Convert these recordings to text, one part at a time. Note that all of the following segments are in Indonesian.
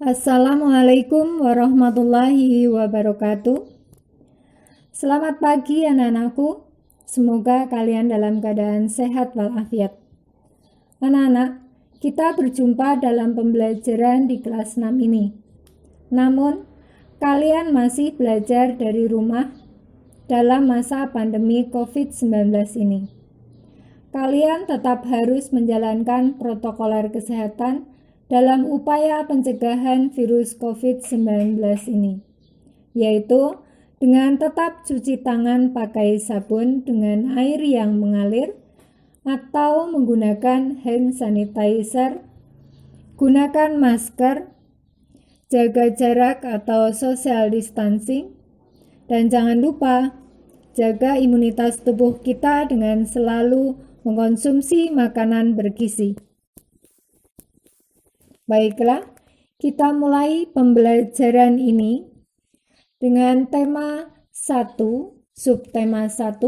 Assalamualaikum warahmatullahi wabarakatuh. Selamat pagi anak-anakku. Semoga kalian dalam keadaan sehat walafiat. Anak-anak, kita berjumpa dalam pembelajaran di kelas 6 ini. Namun, kalian masih belajar dari rumah dalam masa pandemi COVID-19 ini. Kalian tetap harus menjalankan protokol kesehatan dalam upaya pencegahan virus COVID-19 ini, yaitu dengan tetap cuci tangan pakai sabun dengan air yang mengalir atau menggunakan hand sanitizer, gunakan masker, jaga jarak atau social distancing, dan jangan lupa jaga imunitas tubuh kita dengan selalu mengkonsumsi makanan bergizi. Baiklah, kita mulai pembelajaran ini dengan tema 1, subtema 1,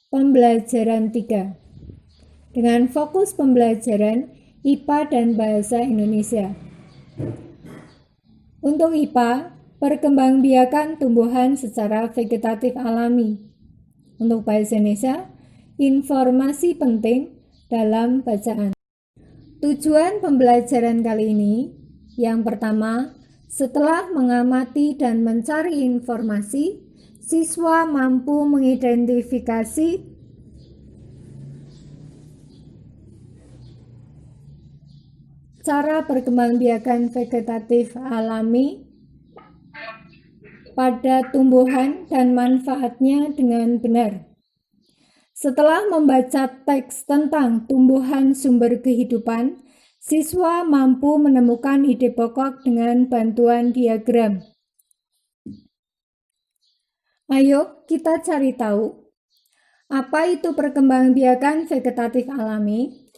pembelajaran 3. Dengan fokus pembelajaran IPA dan Bahasa Indonesia. Untuk IPA, perkembangbiakan tumbuhan secara vegetatif alami. Untuk Bahasa Indonesia, informasi penting dalam bacaan. Tujuan pembelajaran kali ini, yang pertama, setelah mengamati dan mencari informasi, siswa mampu mengidentifikasi cara perkembangbiakan vegetatif alami pada tumbuhan dan manfaatnya dengan benar. Setelah membaca teks tentang tumbuhan sumber kehidupan, siswa mampu menemukan ide pokok dengan bantuan diagram. Ayo kita cari tahu, apa itu perkembangbiakan vegetatif alami?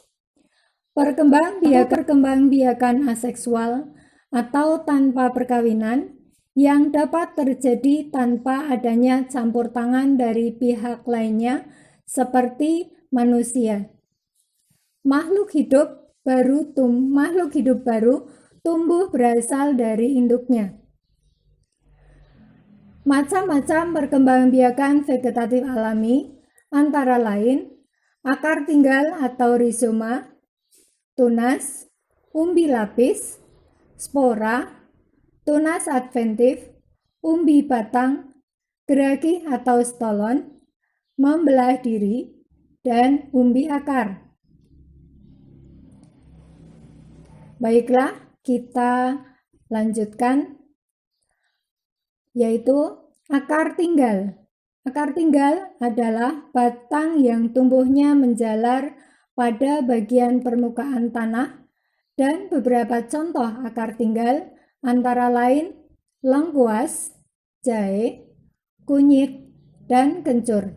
Perkembangbiakan aseksual atau tanpa perkawinan yang dapat terjadi tanpa adanya campur tangan dari pihak lainnya seperti manusia. Makhluk hidup baru tumbuh berasal dari induknya. Macam-macam perkembangbiakan vegetatif alami antara lain akar tinggal atau rizoma, tunas, umbi lapis, spora, tunas adventif, umbi batang, geragi atau stolon, membelah diri, dan umbi akar. Baiklah, kita lanjutkan, yaitu akar tinggal. Akar tinggal adalah batang yang tumbuhnya menjalar pada bagian permukaan tanah, dan beberapa contoh akar tinggal antara lain lengkuas, jahe, kunyit, dan kencur.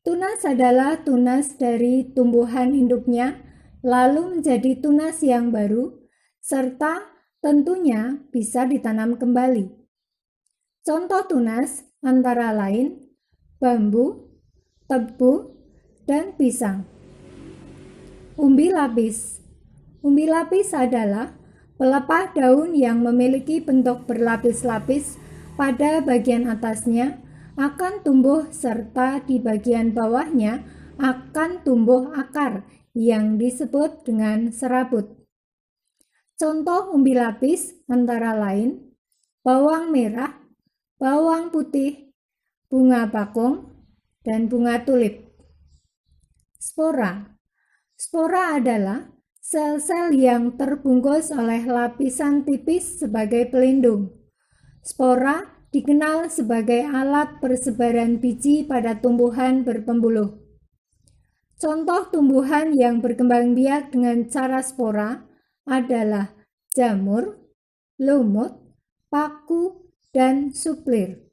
Tunas adalah tunas dari tumbuhan induknya, lalu menjadi tunas yang baru, serta tentunya bisa ditanam kembali. Contoh tunas antara lain bambu, tebu, dan pisang. Umbi lapis. Umbi lapis adalah pelepah daun yang memiliki bentuk berlapis-lapis pada bagian atasnya akan tumbuh serta di bagian bawahnya akan tumbuh akar yang disebut dengan serabut. Contoh umbi lapis antara lain bawang merah, bawang putih, bunga bakung, dan bunga tulip. Spora. Spora adalah sel-sel yang terbungkus oleh lapisan tipis sebagai pelindung. Spora dikenal sebagai alat persebaran biji pada tumbuhan berpembuluh. Contoh tumbuhan yang berkembang biak dengan cara spora adalah jamur, lumut, paku, dan suplir.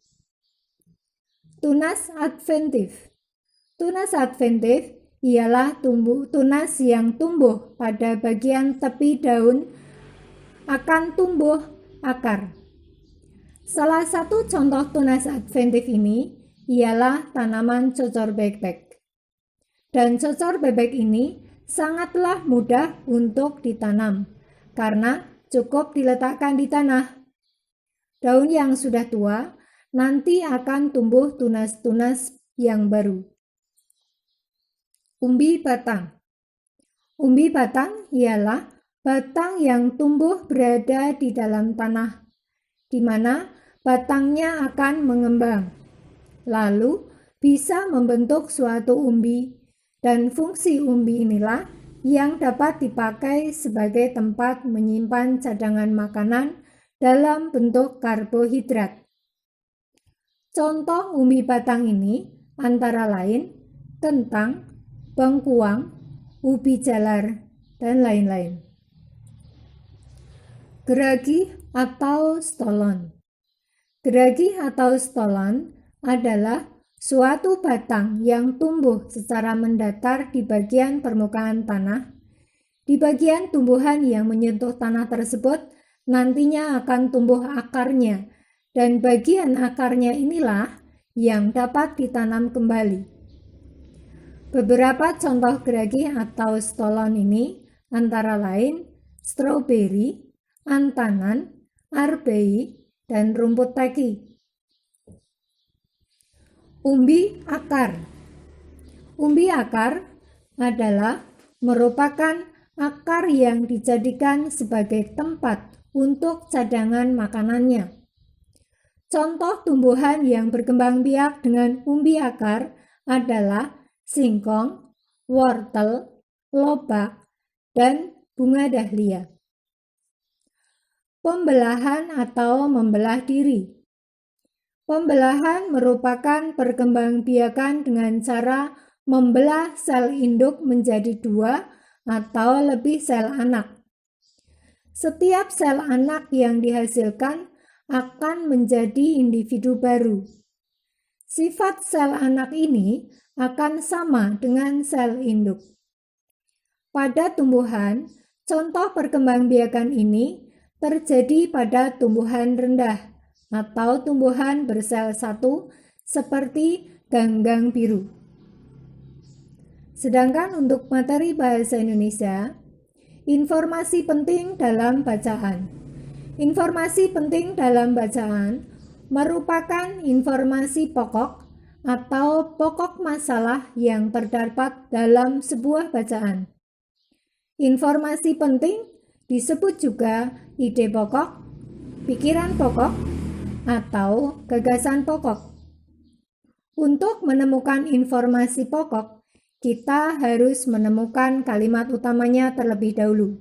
Tunas adventif. Tunas adventif ialah tunas yang tumbuh pada bagian tepi daun akan tumbuh akar. Salah satu contoh tunas adventif ini ialah tanaman cocor bebek. Dan cocor bebek ini sangatlah mudah untuk ditanam. karena cukup diletakkan di tanah. Daun yang sudah tua nanti akan tumbuh tunas-tunas yang baru. Umbi batang. Umbi batang ialah batang yang tumbuh berada di dalam tanah, di mana batangnya akan mengembang, lalu bisa membentuk suatu umbi, dan fungsi umbi inilah yang dapat dipakai sebagai tempat menyimpan cadangan makanan dalam bentuk karbohidrat. Contoh umbi batang ini antara lain kentang, bengkuang, ubi jalar, dan lain-lain. Geragi atau stolon. Geragi atau stolon adalah suatu batang yang tumbuh secara mendatar di bagian permukaan tanah. Di bagian tumbuhan yang menyentuh tanah tersebut nantinya akan tumbuh akarnya, dan bagian akarnya inilah yang dapat ditanam kembali. Beberapa contoh geragi atau stolon ini antara lain stroberi, antanan, arbei, dan rumput teki. Umbi akar. Umbi akar adalah merupakan akar yang dijadikan sebagai tempat untuk cadangan makanannya. Contoh tumbuhan yang berkembang biak dengan umbi akar adalah singkong, wortel, lobak, dan bunga dahlia. Pembelahan atau membelah diri. Pembelahan merupakan perkembangbiakan dengan cara membelah sel induk menjadi 2 atau lebih sel anak. Setiap sel anak yang dihasilkan akan menjadi individu baru. Sifat sel anak ini akan sama dengan sel induk. Pada tumbuhan, contoh perkembangbiakan ini terjadi pada tumbuhan rendah atau tumbuhan bersel satu seperti ganggang biru. Sedangkan untuk materi bahasa Indonesia, informasi penting dalam bacaan. Informasi penting dalam bacaan merupakan informasi pokok atau pokok masalah yang terdapat dalam sebuah bacaan. Informasi penting disebut juga ide pokok, pikiran pokok, atau gagasan pokok. Untuk menemukan informasi pokok, kita harus menemukan kalimat utamanya terlebih dahulu.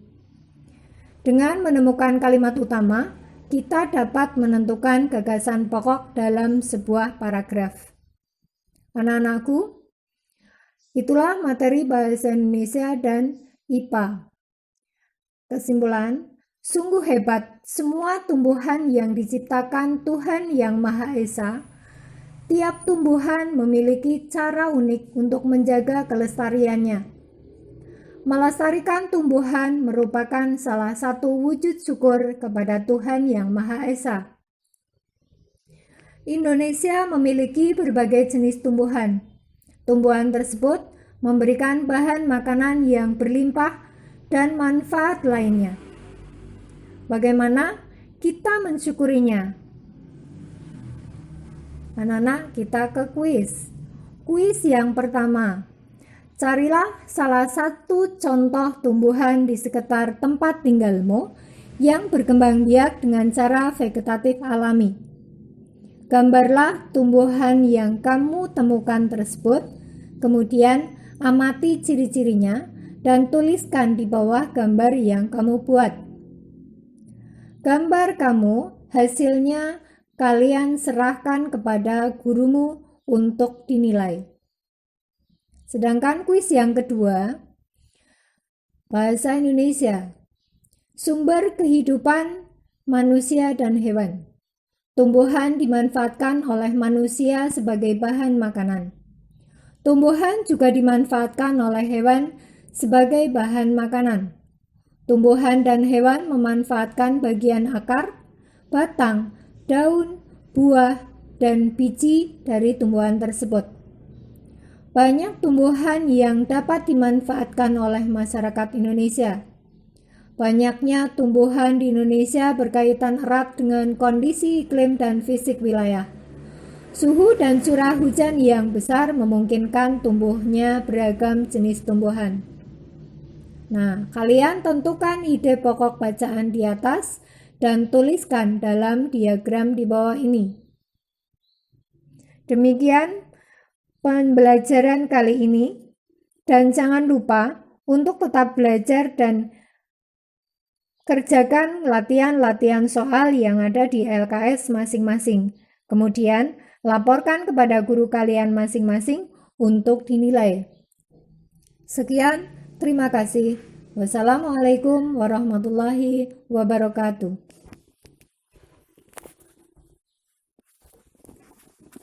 Dengan menemukan kalimat utama, kita dapat menentukan gagasan pokok dalam sebuah paragraf. Anak-anakku, itulah materi bahasa Indonesia dan IPA. Kesimpulan, sungguh hebat semua tumbuhan yang diciptakan Tuhan Yang Maha Esa. Tiap tumbuhan memiliki cara unik untuk menjaga kelestariannya. Melestarikan tumbuhan merupakan salah satu wujud syukur kepada Tuhan Yang Maha Esa. Indonesia memiliki berbagai jenis tumbuhan. Tumbuhan tersebut memberikan bahan makanan yang berlimpah dan manfaat lainnya. Bagaimana kita mensyukurinya? Anak-anak, kita ke kuis. Kuis yang pertama. Carilah salah satu contoh tumbuhan di sekitar tempat tinggalmu yang berkembang biak dengan cara vegetatif alami. Gambarlah tumbuhan yang kamu temukan tersebut, kemudian amati ciri-cirinya dan tuliskan di bawah gambar yang kamu buat. Gambar kamu hasilnya kalian serahkan kepada gurumu untuk dinilai. Sedangkan kuis yang kedua, bahasa Indonesia, sumber kehidupan manusia dan hewan. Tumbuhan dimanfaatkan oleh manusia sebagai bahan makanan. Tumbuhan juga dimanfaatkan oleh hewan sebagai bahan makanan. Tumbuhan dan hewan memanfaatkan bagian akar, batang, daun, buah, dan biji dari tumbuhan tersebut. Banyak tumbuhan yang dapat dimanfaatkan oleh masyarakat Indonesia. Banyaknya tumbuhan di Indonesia berkaitan erat dengan kondisi iklim dan fisik wilayah. Suhu dan curah hujan yang besar memungkinkan tumbuhnya beragam jenis tumbuhan. Nah, kalian tentukan ide pokok bacaan di atas dan tuliskan dalam diagram di bawah ini. Demikian pembelajaran kali ini, dan jangan lupa untuk tetap belajar dan kerjakan latihan-latihan soal yang ada di LKS masing-masing. Kemudian, laporkan kepada guru kalian masing-masing untuk dinilai. Sekian, terima kasih. Wassalamualaikum warahmatullahi wabarakatuh.